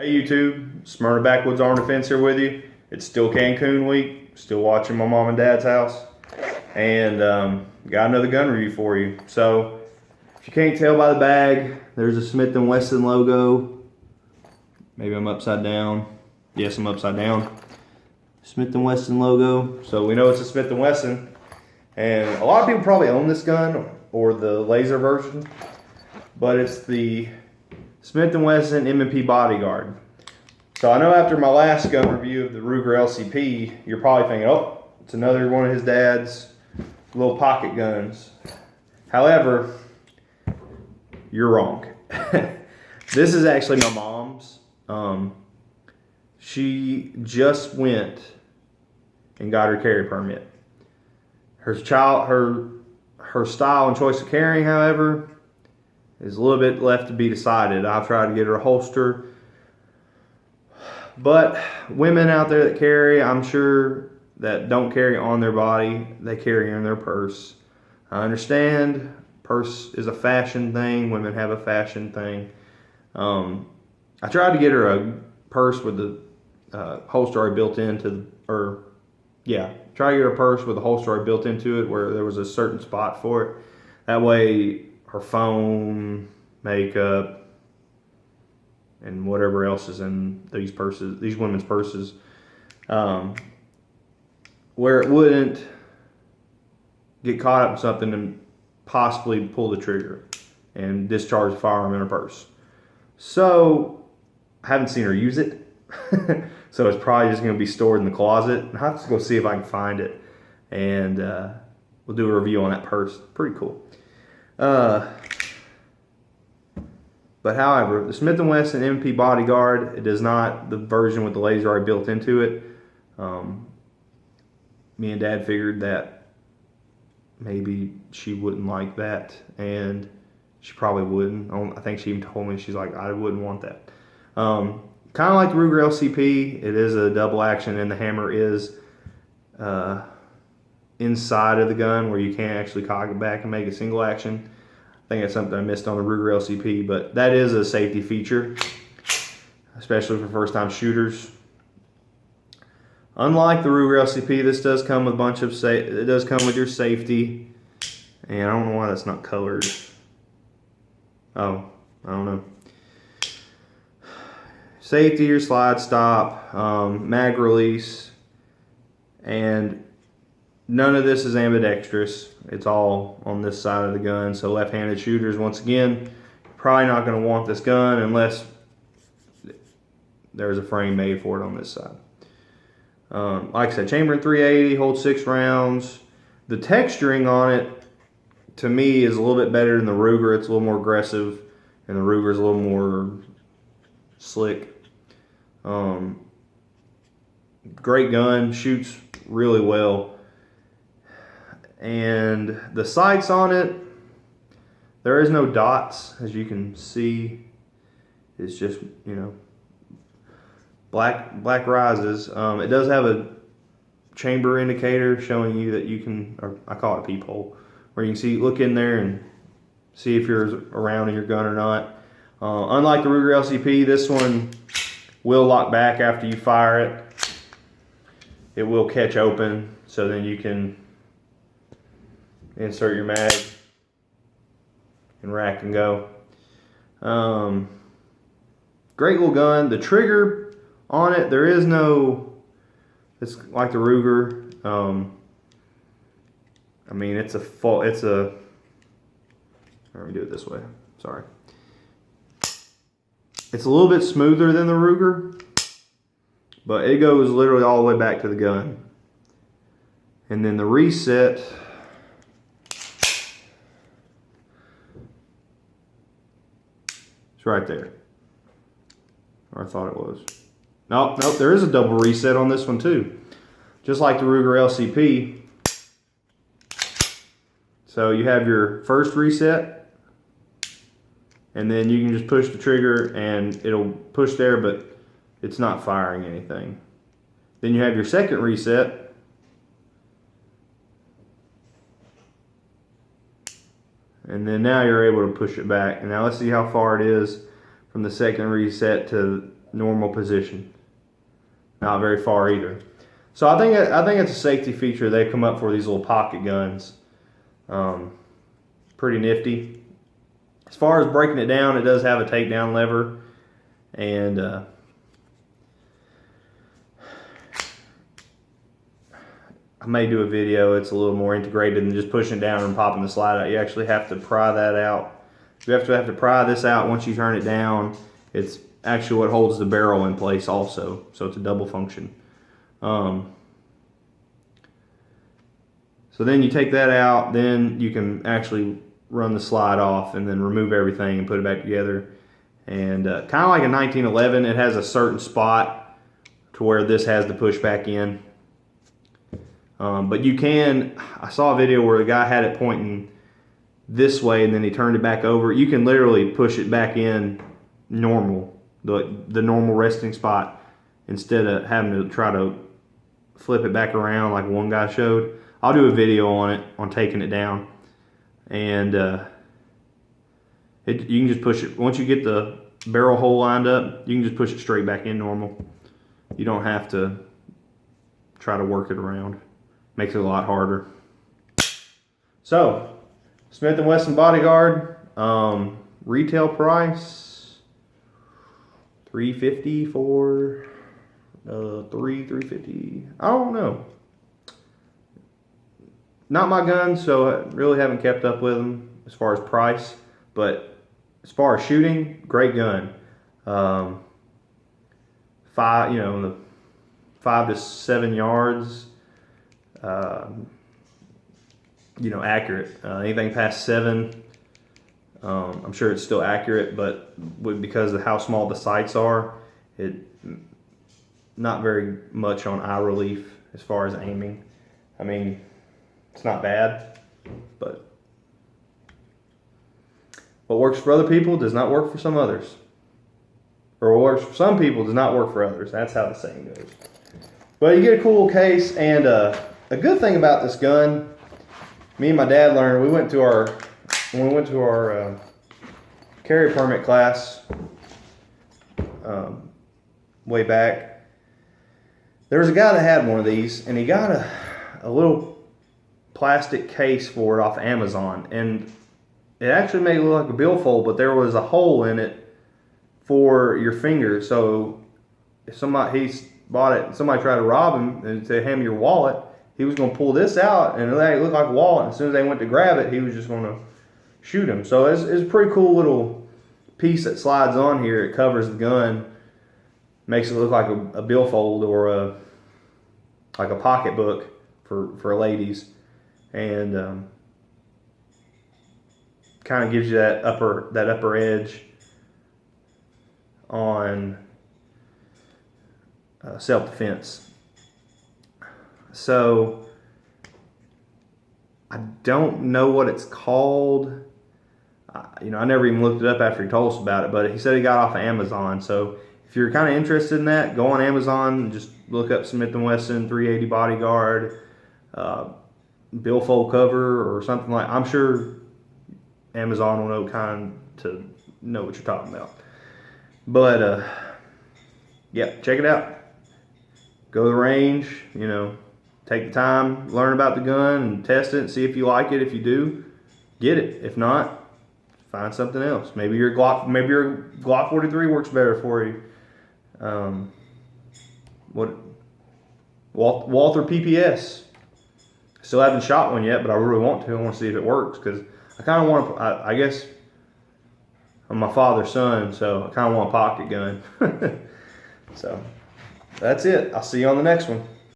Hey YouTube, Smyrna Backwoods Armor Defense here with you. It's still Cancun week, still watching my mom and dad's house, and got another gun review for you. So, if you can't tell by the bag, there's a Smith & Wesson logo. Maybe I'm upside down. Yes, I'm upside down. Smith & Wesson logo. So we know it's a Smith & Wesson. And a lot of people probably own this gun or the laser version, but it's the Smith & Wesson M&P Bodyguard. So I know after my last gun review of the Ruger LCP, you're probably thinking, oh, it's another one of his dad's little pocket guns. However, you're wrong. This is actually my mom's. She just went and got her carry permit. Her style and choice of carrying, however, is a little bit left to be decided. I've tried to get her a holster, but women out there that carry, I'm sure that don't carry on their body, they carry in their purse. I understand purse is a fashion thing. Women have a fashion thing. I tried to get her a purse with the holster already built into, try to get her a purse with a holster already built into it where there was a certain spot for it. That way her phone, makeup, and whatever else is in these purses, these women's purses, where it wouldn't get caught up in something and possibly pull the trigger and discharge the firearm in her purse. So I haven't seen her use it. So it's probably just going to be stored in the closet. I'll have to go see if I can find it, and we'll do a review on that purse. Pretty cool. But however, the Smith & Wesson M&P Bodyguard, it is not the version with the laser already built into it. Me and Dad figured that maybe she wouldn't like that, and she probably wouldn't. I think she even told me, she's like, I wouldn't want that. Kind of like the Ruger LCP, it is a double action, and the hammer is inside of the gun where you can't actually cock it back and make a single action. I think that's something I missed on the Ruger LCP, but that is a safety feature, especially for first-time shooters. Unlike the Ruger LCP, this does come with a bunch of it does come with your safety, and I don't know why that's not colored. Oh, I don't know. Safety, your slide stop, mag release, and none of this is ambidextrous. It's all on this side of the gun. So left-handed shooters, once again, probably not going to want this gun unless there's a frame made for it on this side. Like I said, chamber in 380, holds 6 rounds. The texturing on it, to me, is a little bit better than the Ruger. It's a little more aggressive, and the Ruger is a little more slick. Great gun, shoots really well. And the sights on it, there is no dots, as you can see. It's just, you know, black rises. It does have a chamber indicator showing you that you can, or I call it a peephole, where you can see, look in there and see if you're around in your gun or not. Unlike the Ruger LCP, this one will lock back after you fire it. It will catch open, so then you can insert your mag and rack and go. Great little gun. The trigger on it, there is no, it's like the Ruger. I mean, let me do it this way, sorry. It's a little bit smoother than the Ruger, but it goes literally all the way back to the gun. And then the reset, it's right there. Or I thought it was. Nope, there is a double reset on this one too. Just like the Ruger LCP. So you have your first reset, and then you can just push the trigger and it'll push there, but it's not firing anything. Then you have your second reset, and then now you're able to push it back. And now let's see how far it is from the second reset to normal position. Not very far either. So I think it's a safety feature they've come up for, these little pocket guns. Pretty nifty. As far as breaking it down, it does have a takedown lever, and I may do a video. It's a little more integrated than just pushing down and popping the slide out. You actually have to pry that out. You have to pry this out once you turn it down. It's actually what holds the barrel in place also, so it's a double function. So then you take that out, then you can actually run the slide off and then remove everything and put it back together. And kind of like a 1911, it has a certain spot to where this has to push back in. But you can, I saw a video where the guy had it pointing this way and then he turned it back over. You can literally push it back in normal, the normal resting spot, instead of having to try to flip it back around like one guy showed. I'll do a video on it, on taking it down. And you can just push it, once you get the barrel hole lined up, you can just push it straight back in normal. You don't have to try to work it around. Makes it a lot harder. So, Smith & Wesson Bodyguard, retail price $350 for $350. I don't know. Not my gun, so I really haven't kept up with them as far as price. But as far as shooting, great gun. 5 to 7 yards. Accurate. Anything past 7, I'm sure it's still accurate, but because of how small the sights are, it not very much on eye relief as far as aiming. I mean, it's not bad, but what works for other people does not work for some others. Or what works for some people does not work for others. That's how the saying goes. But you get a cool case, and a good thing about this gun, me and my dad learned, when we went to our carry permit class way back, there was a guy that had one of these, and he got a little plastic case for it off Amazon, and it actually made it look like a billfold, but there was a hole in it for your finger. So if somebody somebody tried to rob him and say, "Hand me your wallet," he was going to pull this out and it looked like a wallet. And as soon as they went to grab it, he was just going to shoot him. So it's a pretty cool little piece that slides on here. It covers the gun, makes it look like a billfold or like a pocketbook for ladies, and kind of gives you that upper edge on self-defense. So I don't know what it's called. I never even looked it up after he told us about it, but he said he got off of Amazon. So if you're kind of interested in that, go on Amazon and just look up Smith & Wesson 380 Bodyguard, billfold cover or something like. I'm sure Amazon will know what you're talking about. But yeah, check it out. Go to the range, take the time, learn about the gun and test it and see if you like it. If you do, get it. If not, find something else. Maybe your Glock 43 works better for you. Walther PPS. Still haven't shot one yet, but I really want to. I want to see if it works, because I kind of want to. I guess I'm my father's son, so I kind of want a pocket gun. So that's it. I'll see you on the next one.